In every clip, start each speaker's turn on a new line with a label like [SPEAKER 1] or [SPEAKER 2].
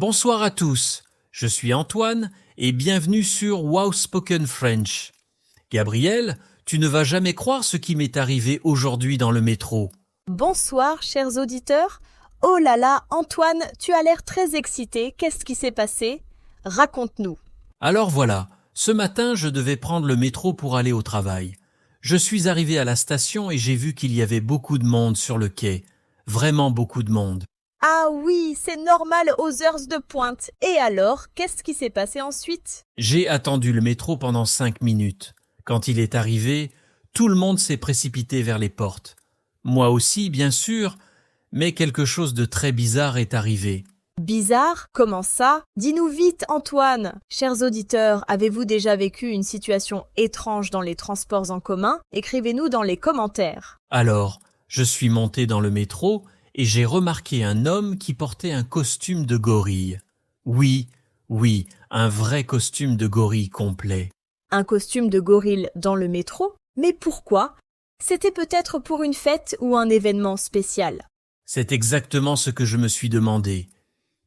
[SPEAKER 1] Bonsoir à tous, je suis Antoine et bienvenue sur Wow Spoken French. Gabriel, tu ne vas jamais croire ce qui m'est arrivé aujourd'hui dans le métro.
[SPEAKER 2] Bonsoir, chers auditeurs. Oh là là, Antoine, tu as l'air très excité. Qu'est-ce qui s'est passé? Raconte-nous.
[SPEAKER 1] Alors voilà, ce matin je devais prendre le métro pour aller au travail. Je suis arrivé à la station et j'ai vu qu'il y avait beaucoup de monde sur le quai. Vraiment beaucoup de monde.
[SPEAKER 2] Ah oui, c'est normal aux heures de pointe. Et alors, qu'est-ce qui s'est passé ensuite?
[SPEAKER 1] J'ai attendu le métro pendant 5 minutes. Quand il est arrivé, tout le monde s'est précipité vers les portes. Moi aussi, bien sûr, mais quelque chose de très bizarre est arrivé.
[SPEAKER 2] Bizarre? Comment ça? Dis-nous vite, Antoine. Chers auditeurs, avez-vous déjà vécu une situation étrange dans les transports en commun? Écrivez-nous dans les commentaires.
[SPEAKER 1] Alors, je suis monté dans le métro et j'ai remarqué un homme qui portait un costume de gorille. Oui, un vrai costume de gorille complet.
[SPEAKER 2] Un costume de gorille dans le métro? Mais pourquoi? C'était peut-être pour une fête ou un événement spécial.
[SPEAKER 1] C'est exactement ce que je me suis demandé.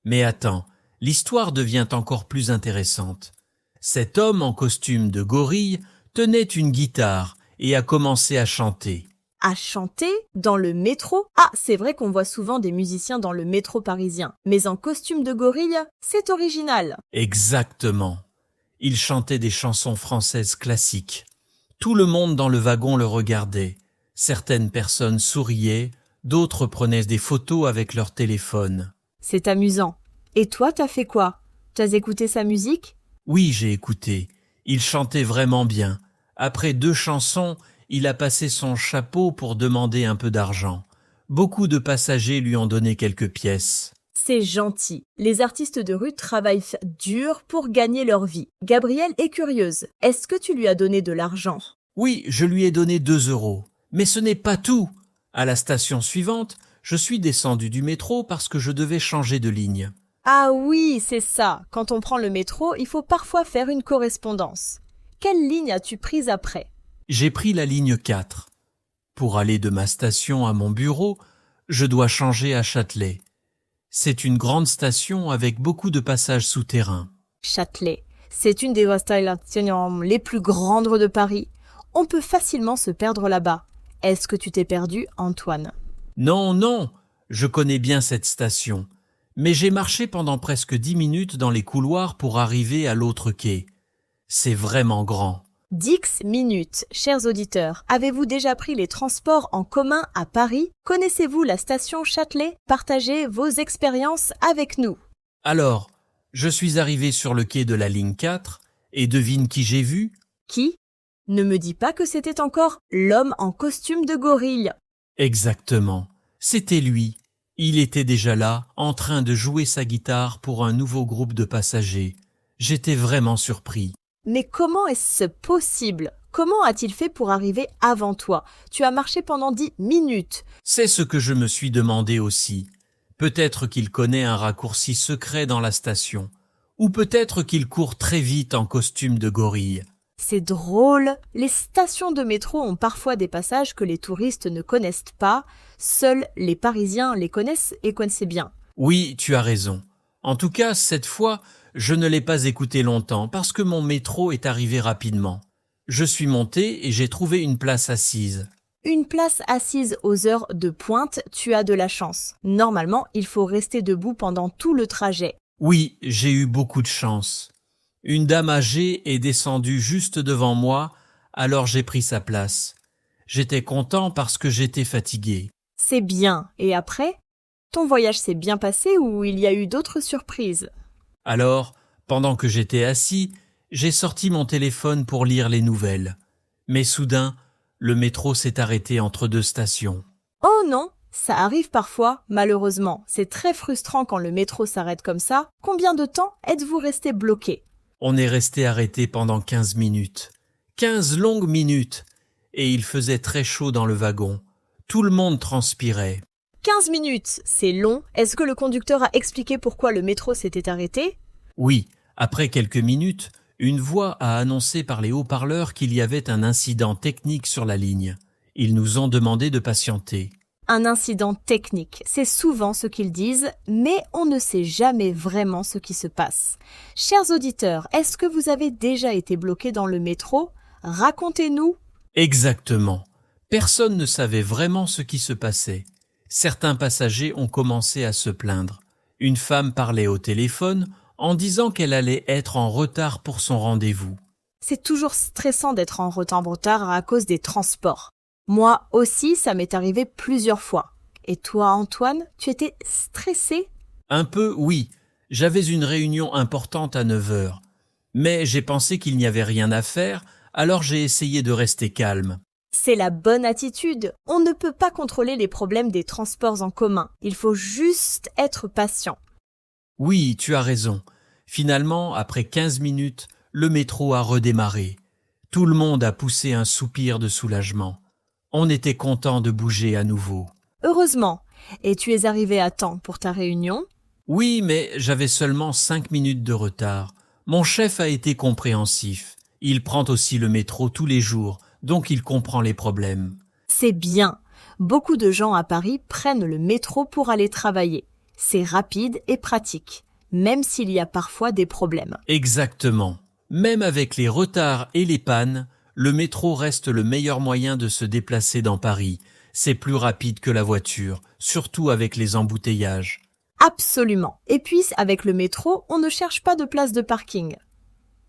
[SPEAKER 1] Mais attends, l'histoire devient encore plus intéressante. Cet homme en costume de gorille tenait une guitare et a commencé à chanter.
[SPEAKER 2] À chanter dans le métro? Ah, c'est vrai qu'on voit souvent des musiciens dans le métro parisien. Mais en costume de gorille, c'est original.
[SPEAKER 1] Exactement. Il chantait des chansons françaises classiques. Tout le monde dans le wagon le regardait. Certaines personnes souriaient, d'autres prenaient des photos avec leur téléphone.
[SPEAKER 2] C'est amusant. Et toi, t'as fait quoi? T'as écouté sa musique?
[SPEAKER 1] Oui, j'ai écouté. Il chantait vraiment bien. Après 2 chansons, il a passé son chapeau pour demander un peu d'argent. Beaucoup de passagers lui ont donné quelques pièces.
[SPEAKER 2] C'est gentil. Les artistes de rue travaillent dur pour gagner leur vie. Gabrielle est curieuse. Est-ce que tu lui as donné de l'argent?
[SPEAKER 1] Oui, je lui ai donné 2 euros. Mais ce n'est pas tout. À la station suivante, je suis descendu du métro parce que je devais changer de ligne.
[SPEAKER 2] Ah oui, c'est ça. Quand on prend le métro, il faut parfois faire une correspondance. Quelle ligne as-tu prise après?
[SPEAKER 1] J'ai pris la ligne 4. Pour aller de ma station à mon bureau, je dois changer à Châtelet. C'est une grande station avec beaucoup de passages souterrains.
[SPEAKER 2] Châtelet. C'est une des stations les plus grandes de Paris. On peut facilement se perdre là-bas. Est-ce que tu t'es perdu, Antoine?
[SPEAKER 1] Non, je connais bien cette station. Mais j'ai marché pendant presque 10 minutes dans les couloirs pour arriver à l'autre quai. C'est vraiment grand.
[SPEAKER 2] 10 minutes. Chers auditeurs, avez-vous déjà pris les transports en commun à Paris? Connaissez-vous la station Châtelet? Partagez vos expériences avec nous.
[SPEAKER 1] Alors, je suis arrivé sur le quai de la ligne 4 et devine qui j'ai vu?
[SPEAKER 2] Qui? Ne me dis pas que c'était encore l'homme en costume de gorille.
[SPEAKER 1] Exactement, c'était lui. Il était déjà là, en train de jouer sa guitare pour un nouveau groupe de passagers. J'étais vraiment surpris.
[SPEAKER 2] Mais comment est-ce possible? Comment a-t-il fait pour arriver avant toi? Tu as marché pendant 10 minutes.
[SPEAKER 1] C'est ce que je me suis demandé aussi. Peut-être qu'il connaît un raccourci secret dans la station. Ou peut-être qu'il court très vite en costume de gorille.
[SPEAKER 2] C'est drôle. Les stations de métro ont parfois des passages que les touristes ne connaissent pas. Seuls les Parisiens les connaissent et connaissent bien.
[SPEAKER 1] Oui, tu as raison. En tout cas, cette fois, je ne l'ai pas écouté longtemps parce que mon métro est arrivé rapidement. Je suis monté et j'ai trouvé une place assise.
[SPEAKER 2] Une place assise aux heures de pointe, tu as de la chance. Normalement, il faut rester debout pendant tout le trajet.
[SPEAKER 1] Oui, j'ai eu beaucoup de chance. Une dame âgée est descendue juste devant moi, alors j'ai pris sa place. J'étais content parce que j'étais fatigué.
[SPEAKER 2] C'est bien. Et après? Ton voyage s'est bien passé ou il y a eu d'autres surprises?
[SPEAKER 1] Alors, pendant que j'étais assis, j'ai sorti mon téléphone pour lire les nouvelles. Mais soudain, le métro s'est arrêté entre 2 stations.
[SPEAKER 2] Oh non, ça arrive parfois, malheureusement. C'est très frustrant quand le métro s'arrête comme ça. Combien de temps êtes-vous resté bloqué?
[SPEAKER 1] On est resté arrêté pendant 15 minutes. 15 longues minutes. Et il faisait très chaud dans le wagon. Tout le monde transpirait.
[SPEAKER 2] 15 minutes, c'est long. Est-ce que le conducteur a expliqué pourquoi le métro s'était arrêté?
[SPEAKER 1] Oui, après quelques minutes, une voix a annoncé par les haut-parleurs qu'il y avait un incident technique sur la ligne. Ils nous ont demandé de patienter.
[SPEAKER 2] Un incident technique, c'est souvent ce qu'ils disent, mais on ne sait jamais vraiment ce qui se passe. Chers auditeurs, est-ce que vous avez déjà été bloqués dans le métro? Racontez-nous.
[SPEAKER 1] Exactement. Personne ne savait vraiment ce qui se passait. Certains passagers ont commencé à se plaindre. Une femme parlait au téléphone en disant qu'elle allait être en retard pour son rendez-vous.
[SPEAKER 2] C'est toujours stressant d'être en retard à cause des transports. Moi aussi, ça m'est arrivé plusieurs fois. Et toi, Antoine, tu étais stressé?
[SPEAKER 1] Un peu, oui. J'avais une réunion importante à 9 heures. Mais j'ai pensé qu'il n'y avait rien à faire, alors j'ai essayé de rester calme.
[SPEAKER 2] C'est la bonne attitude. On ne peut pas contrôler les problèmes des transports en commun. Il faut juste être patient.
[SPEAKER 1] Oui, tu as raison. Finalement, après 15 minutes, le métro a redémarré. Tout le monde a poussé un soupir de soulagement. On était content de bouger à nouveau.
[SPEAKER 2] Heureusement. Et tu es arrivé à temps pour ta réunion?
[SPEAKER 1] Oui, mais j'avais seulement 5 minutes de retard. Mon chef a été compréhensif. Il prend aussi le métro tous les jours, donc il comprend les problèmes.
[SPEAKER 2] C'est bien. Beaucoup de gens à Paris prennent le métro pour aller travailler. C'est rapide et pratique, même s'il y a parfois des problèmes.
[SPEAKER 1] Exactement. Même avec les retards et les pannes, le métro reste le meilleur moyen de se déplacer dans Paris. C'est plus rapide que la voiture, surtout avec les embouteillages.
[SPEAKER 2] Absolument. Et puis, avec le métro, on ne cherche pas de place de parking.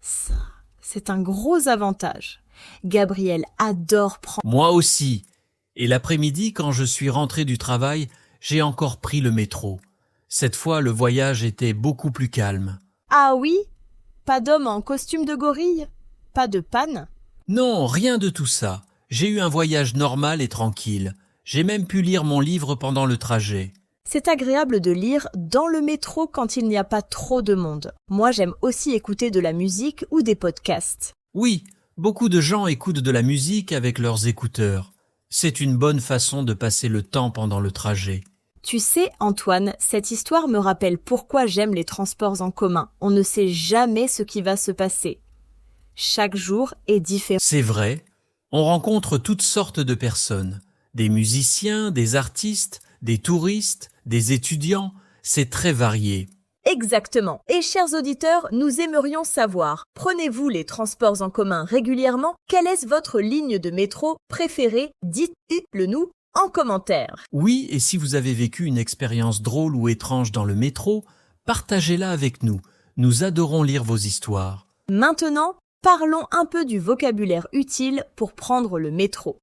[SPEAKER 2] Ça, c'est un gros avantage. Gabriel adore prendre...
[SPEAKER 1] Moi aussi. Et l'après-midi, quand je suis rentré du travail, j'ai encore pris le métro. Cette fois, le voyage était beaucoup plus calme.
[SPEAKER 2] Ah oui? Pas d'homme en costume de gorille? Pas de panne?
[SPEAKER 1] Non, rien de tout ça. J'ai eu un voyage normal et tranquille. J'ai même pu lire mon livre pendant le trajet.
[SPEAKER 2] C'est agréable de lire dans le métro quand il n'y a pas trop de monde. Moi, j'aime aussi écouter de la musique ou des podcasts.
[SPEAKER 1] Oui, beaucoup de gens écoutent de la musique avec leurs écouteurs. C'est une bonne façon de passer le temps pendant le trajet.
[SPEAKER 2] Tu sais, Antoine, cette histoire me rappelle pourquoi j'aime les transports en commun. On ne sait jamais ce qui va se passer. Chaque jour est différent.
[SPEAKER 1] C'est vrai, on rencontre toutes sortes de personnes. Des musiciens, des artistes, des touristes, des étudiants, c'est très varié.
[SPEAKER 2] Exactement. Et chers auditeurs, nous aimerions savoir, prenez-vous les transports en commun régulièrement? Quelle est votre ligne de métro préférée? Dites-le nous en commentaire.
[SPEAKER 1] Oui, et si vous avez vécu une expérience drôle ou étrange dans le métro, partagez-la avec nous. Nous adorons lire vos histoires.
[SPEAKER 2] Maintenant, parlons un peu du vocabulaire utile pour prendre le métro.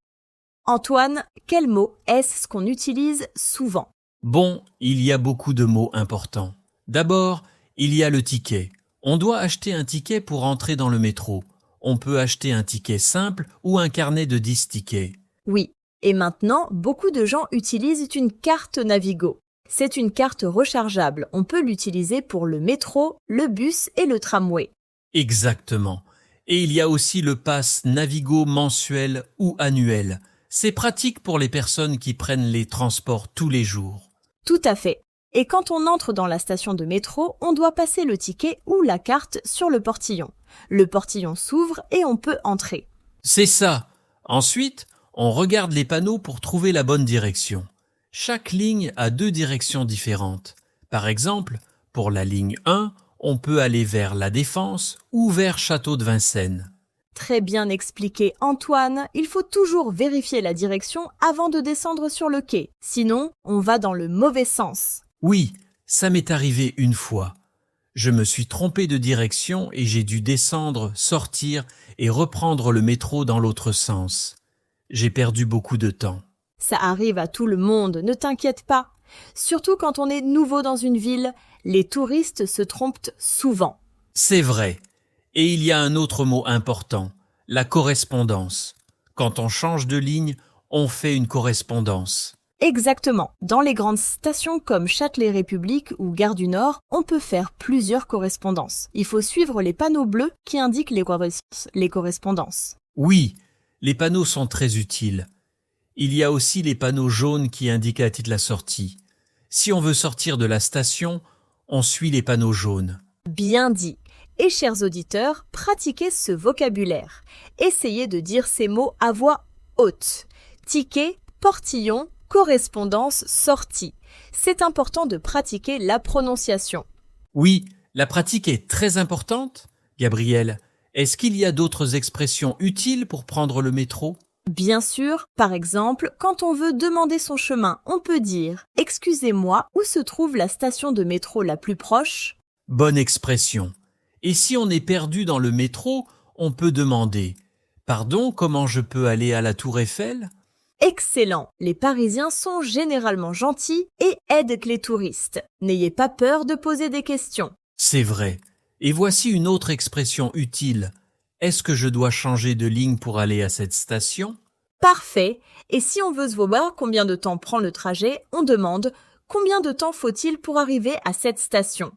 [SPEAKER 2] Antoine, quel mot est-ce qu'on utilise souvent?
[SPEAKER 1] Bon, il y a beaucoup de mots importants. D'abord, il y a le ticket. On doit acheter un ticket pour entrer dans le métro. On peut acheter un ticket simple ou un carnet de 10 tickets.
[SPEAKER 2] Oui. Et maintenant, beaucoup de gens utilisent une carte Navigo. C'est une carte rechargeable. On peut l'utiliser pour le métro, le bus et le tramway.
[SPEAKER 1] Exactement. Et il y a aussi le pass Navigo mensuel ou annuel. C'est pratique pour les personnes qui prennent les transports tous les jours.
[SPEAKER 2] Tout à fait. Et quand on entre dans la station de métro, on doit passer le ticket ou la carte sur le portillon. Le portillon s'ouvre et on peut entrer.
[SPEAKER 1] C'est ça. Ensuite, on regarde les panneaux pour trouver la bonne direction. Chaque ligne a 2 directions différentes. Par exemple, pour la ligne 1, on peut aller vers La Défense ou vers Château de Vincennes.
[SPEAKER 2] Très bien expliqué, Antoine. Il faut toujours vérifier la direction avant de descendre sur le quai. Sinon, on va dans le mauvais sens.
[SPEAKER 1] Oui, ça m'est arrivé une fois. Je me suis trompé de direction et j'ai dû descendre, sortir et reprendre le métro dans l'autre sens. J'ai perdu beaucoup de temps.
[SPEAKER 2] Ça arrive à tout le monde, ne t'inquiète pas. Surtout quand on est nouveau dans une ville, les touristes se trompent souvent.
[SPEAKER 1] C'est vrai. Et il y a un autre mot important, la correspondance. Quand on change de ligne, on fait une correspondance.
[SPEAKER 2] Exactement. Dans les grandes stations comme Châtelet-République ou Gare du Nord, on peut faire plusieurs correspondances. Il faut suivre les panneaux bleus qui indiquent les correspondances.
[SPEAKER 1] Oui, les panneaux sont très utiles. Il y a aussi les panneaux jaunes qui indiquent la sortie. Si on veut sortir de la station, on suit les panneaux jaunes.
[SPEAKER 2] Bien dit. Et chers auditeurs, pratiquez ce vocabulaire. Essayez de dire ces mots à voix haute. Ticket, portillon, correspondance, sortie. C'est important de pratiquer la prononciation.
[SPEAKER 1] Oui, la pratique est très importante. Gabriel, est-ce qu'il y a d'autres expressions utiles pour prendre le métro?
[SPEAKER 2] Bien sûr, par exemple, quand on veut demander son chemin, on peut dire « Excusez-moi, où se trouve la station de métro la plus proche ?»
[SPEAKER 1] Bonne expression. Et si on est perdu dans le métro, on peut demander « Pardon, comment je peux aller à la Tour Eiffel ?»
[SPEAKER 2] Excellent! Les Parisiens sont généralement gentils et aident les touristes. N'ayez pas peur de poser des questions.
[SPEAKER 1] C'est vrai. Et voici une autre expression utile. Est-ce que je dois changer de ligne pour aller à cette station?
[SPEAKER 2] Parfait! Et si on veut savoir combien de temps prend le trajet, on demande « Combien de temps faut-il pour arriver à cette station ?»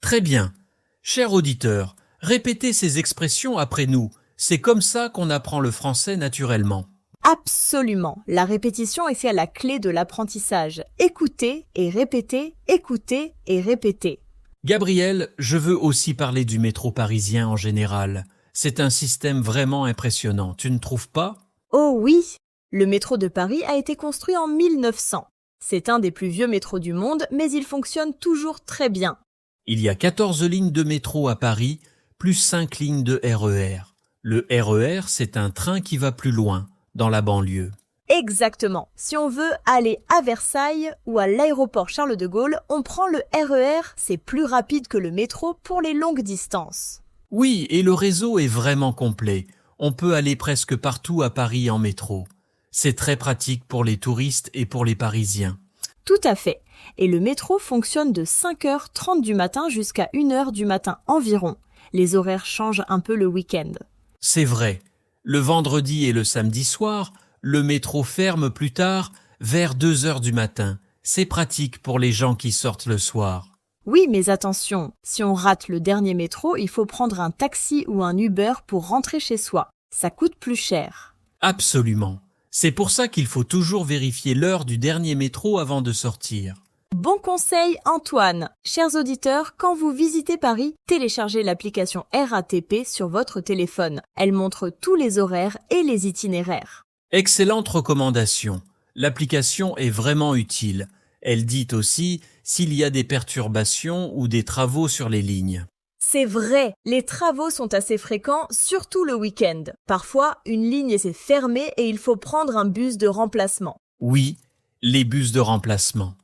[SPEAKER 1] Très bien. Chers auditeurs, répétez ces expressions après nous. C'est comme ça qu'on apprend le français naturellement.
[SPEAKER 2] Absolument! La répétition est la clé de l'apprentissage. Écoutez et répétez, écoutez et répétez.
[SPEAKER 1] Gabriel, je veux aussi parler du métro parisien en général. C'est un système vraiment impressionnant, tu ne trouves pas?
[SPEAKER 2] Oh oui! Le métro de Paris a été construit en 1900. C'est un des plus vieux métros du monde, mais il fonctionne toujours très bien.
[SPEAKER 1] Il y a 14 lignes de métro à Paris, plus 5 lignes de RER. Le RER, c'est un train qui va plus loin, dans la banlieue.
[SPEAKER 2] Exactement. Si on veut aller à Versailles ou à l'aéroport Charles de Gaulle, on prend le RER, c'est plus rapide que le métro pour les longues distances.
[SPEAKER 1] Oui, et le réseau est vraiment complet. On peut aller presque partout à Paris en métro. C'est très pratique pour les touristes et pour les Parisiens.
[SPEAKER 2] Tout à fait. Et le métro fonctionne de 5h30 du matin jusqu'à 1h du matin environ. Les horaires changent un peu le week-end.
[SPEAKER 1] C'est vrai. Le vendredi et le samedi soir, le métro ferme plus tard, vers 2h du matin. C'est pratique pour les gens qui sortent le soir.
[SPEAKER 2] Oui, mais attention, si on rate le dernier métro, il faut prendre un taxi ou un Uber pour rentrer chez soi. Ça coûte plus cher.
[SPEAKER 1] Absolument. C'est pour ça qu'il faut toujours vérifier l'heure du dernier métro avant de sortir.
[SPEAKER 2] Bon conseil, Antoine. Chers auditeurs, quand vous visitez Paris, téléchargez l'application RATP sur votre téléphone. Elle montre tous les horaires et les itinéraires.
[SPEAKER 1] Excellente recommandation. L'application est vraiment utile. Elle dit aussi s'il y a des perturbations ou des travaux sur les lignes.
[SPEAKER 2] C'est vrai, les travaux sont assez fréquents, surtout le week-end. Parfois, une ligne est fermée et il faut prendre un bus de remplacement.
[SPEAKER 1] Oui, les bus de remplacement.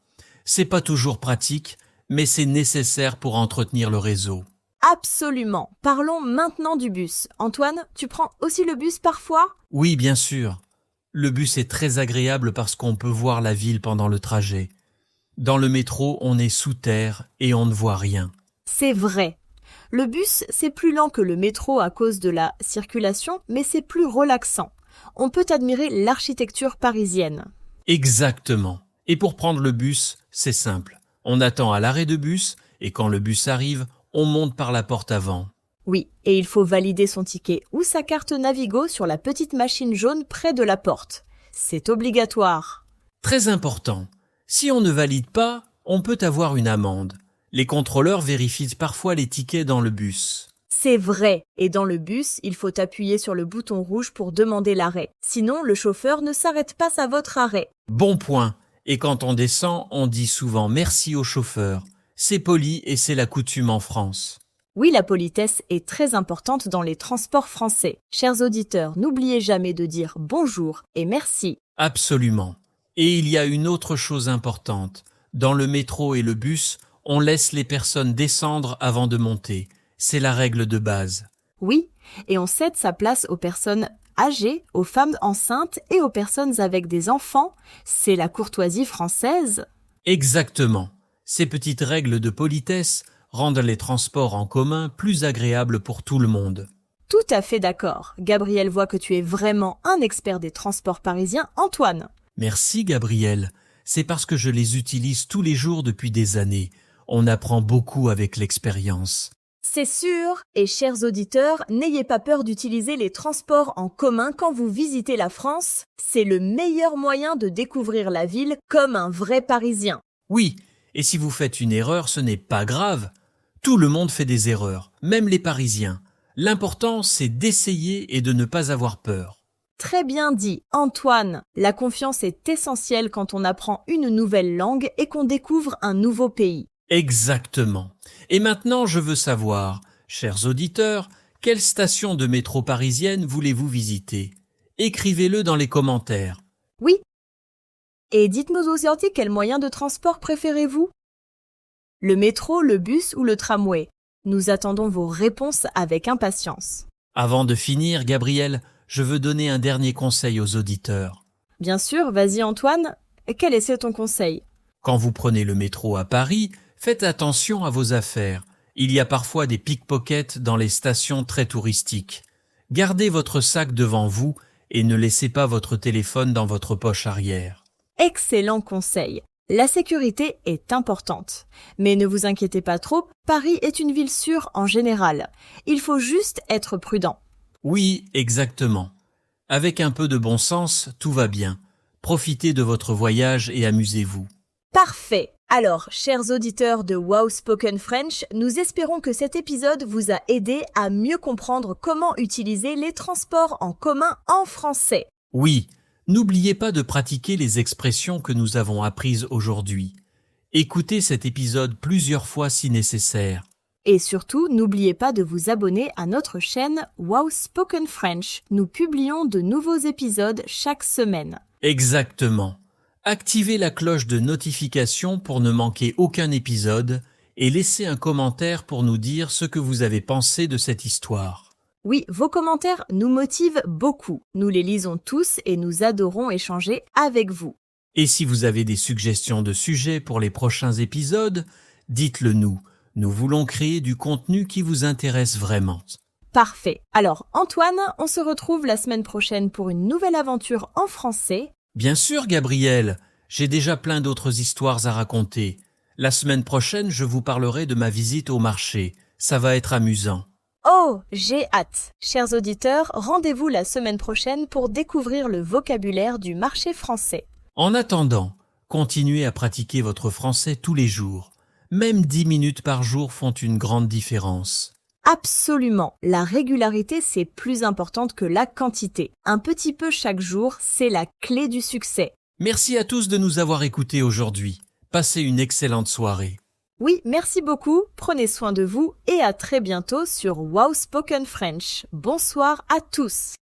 [SPEAKER 1] C'est pas toujours pratique, mais c'est nécessaire pour entretenir le réseau.
[SPEAKER 2] Absolument. Parlons maintenant du bus. Antoine, tu prends aussi le bus parfois?
[SPEAKER 1] Oui, bien sûr. Le bus est très agréable parce qu'on peut voir la ville pendant le trajet. Dans le métro, on est sous terre et on ne voit rien.
[SPEAKER 2] C'est vrai. Le bus, c'est plus lent que le métro à cause de la circulation, mais c'est plus relaxant. On peut admirer l'architecture parisienne.
[SPEAKER 1] Exactement. Et pour prendre le bus, c'est simple. On attend à l'arrêt de bus et quand le bus arrive, on monte par la porte avant.
[SPEAKER 2] Oui, et il faut valider son ticket ou sa carte Navigo sur la petite machine jaune près de la porte. C'est obligatoire.
[SPEAKER 1] Très important. Si on ne valide pas, on peut avoir une amende. Les contrôleurs vérifient parfois les tickets dans le bus.
[SPEAKER 2] C'est vrai. Et dans le bus, il faut appuyer sur le bouton rouge pour demander l'arrêt. Sinon, le chauffeur ne s'arrête pas à votre arrêt.
[SPEAKER 1] Bon point. Et quand on descend, on dit souvent merci au chauffeur. C'est poli et c'est la coutume en France.
[SPEAKER 2] Oui, la politesse est très importante dans les transports français. Chers auditeurs, n'oubliez jamais de dire bonjour et merci.
[SPEAKER 1] Absolument. Et il y a une autre chose importante. Dans le métro et le bus, on laisse les personnes descendre avant de monter. C'est la règle de base.
[SPEAKER 2] Oui, et on cède sa place aux personnes âgées, aux femmes enceintes et aux personnes avec des enfants. C'est la courtoisie française.
[SPEAKER 1] Exactement. Ces petites règles de politesse rendent les transports en commun plus agréables pour tout le monde.
[SPEAKER 2] Tout à fait d'accord. Gabriel voit que tu es vraiment un expert des transports parisiens. Antoine.
[SPEAKER 1] Merci Gabriel. C'est parce que je les utilise tous les jours depuis des années. On apprend beaucoup avec l'expérience.
[SPEAKER 2] C'est sûr. Et chers auditeurs, n'ayez pas peur d'utiliser les transports en commun quand vous visitez la France. C'est le meilleur moyen de découvrir la ville comme un vrai Parisien.
[SPEAKER 1] Oui, et si vous faites une erreur, ce n'est pas grave. Tout le monde fait des erreurs, même les Parisiens. L'important, c'est d'essayer et de ne pas avoir peur.
[SPEAKER 2] Très bien dit, Antoine. La confiance est essentielle quand on apprend une nouvelle langue et qu'on découvre un nouveau pays.
[SPEAKER 1] Exactement. Et maintenant, je veux savoir, chers auditeurs, quelle station de métro parisienne voulez-vous visiter? Écrivez-le dans les commentaires.
[SPEAKER 2] Oui. Et dites-nous aussi quel moyen de transport préférez-vous? Le métro, le bus ou le tramway? Nous attendons vos réponses avec impatience.
[SPEAKER 1] Avant de finir, Gabriel, je veux donner un dernier conseil aux auditeurs.
[SPEAKER 2] Bien sûr, vas-y Antoine. Quel est ton conseil?
[SPEAKER 1] Quand vous prenez le métro à Paris, faites attention à vos affaires. Il y a parfois des pickpockets dans les stations très touristiques. Gardez votre sac devant vous et ne laissez pas votre téléphone dans votre poche arrière.
[SPEAKER 2] Excellent conseil. La sécurité est importante. Mais ne vous inquiétez pas trop, Paris est une ville sûre en général. Il faut juste être prudent.
[SPEAKER 1] Oui, exactement. Avec un peu de bon sens, tout va bien. Profitez de votre voyage et amusez-vous.
[SPEAKER 2] Parfait. Alors, chers auditeurs de Wow Spoken French, nous espérons que cet épisode vous a aidé à mieux comprendre comment utiliser les transports en commun en français.
[SPEAKER 1] Oui, n'oubliez pas de pratiquer les expressions que nous avons apprises aujourd'hui. Écoutez cet épisode plusieurs fois si nécessaire.
[SPEAKER 2] Et surtout, n'oubliez pas de vous abonner à notre chaîne Wow Spoken French. Nous publions de nouveaux épisodes chaque semaine.
[SPEAKER 1] Exactement. Activez la cloche de notification pour ne manquer aucun épisode et laissez un commentaire pour nous dire ce que vous avez pensé de cette histoire.
[SPEAKER 2] Oui, vos commentaires nous motivent beaucoup. Nous les lisons tous et nous adorons échanger avec vous.
[SPEAKER 1] Et si vous avez des suggestions de sujets pour les prochains épisodes, dites-le nous. Nous voulons créer du contenu qui vous intéresse vraiment.
[SPEAKER 2] Parfait. Alors, Antoine, on se retrouve la semaine prochaine pour une nouvelle aventure en français.
[SPEAKER 1] Bien sûr, Gabriel, j'ai déjà plein d'autres histoires à raconter. La semaine prochaine, je vous parlerai de ma visite au marché. Ça va être amusant.
[SPEAKER 2] Oh, j'ai hâte. Chers auditeurs, rendez-vous la semaine prochaine pour découvrir le vocabulaire du marché français.
[SPEAKER 1] En attendant, continuez à pratiquer votre français tous les jours. Même 10 minutes par jour font une grande différence.
[SPEAKER 2] Absolument. La régularité, c'est plus importante que la quantité. Un petit peu chaque jour, c'est la clé du succès.
[SPEAKER 1] Merci à tous de nous avoir écoutés aujourd'hui. Passez une excellente soirée.
[SPEAKER 2] Oui, merci beaucoup, prenez soin de vous et à très bientôt sur Wow Spoken French. Bonsoir à tous.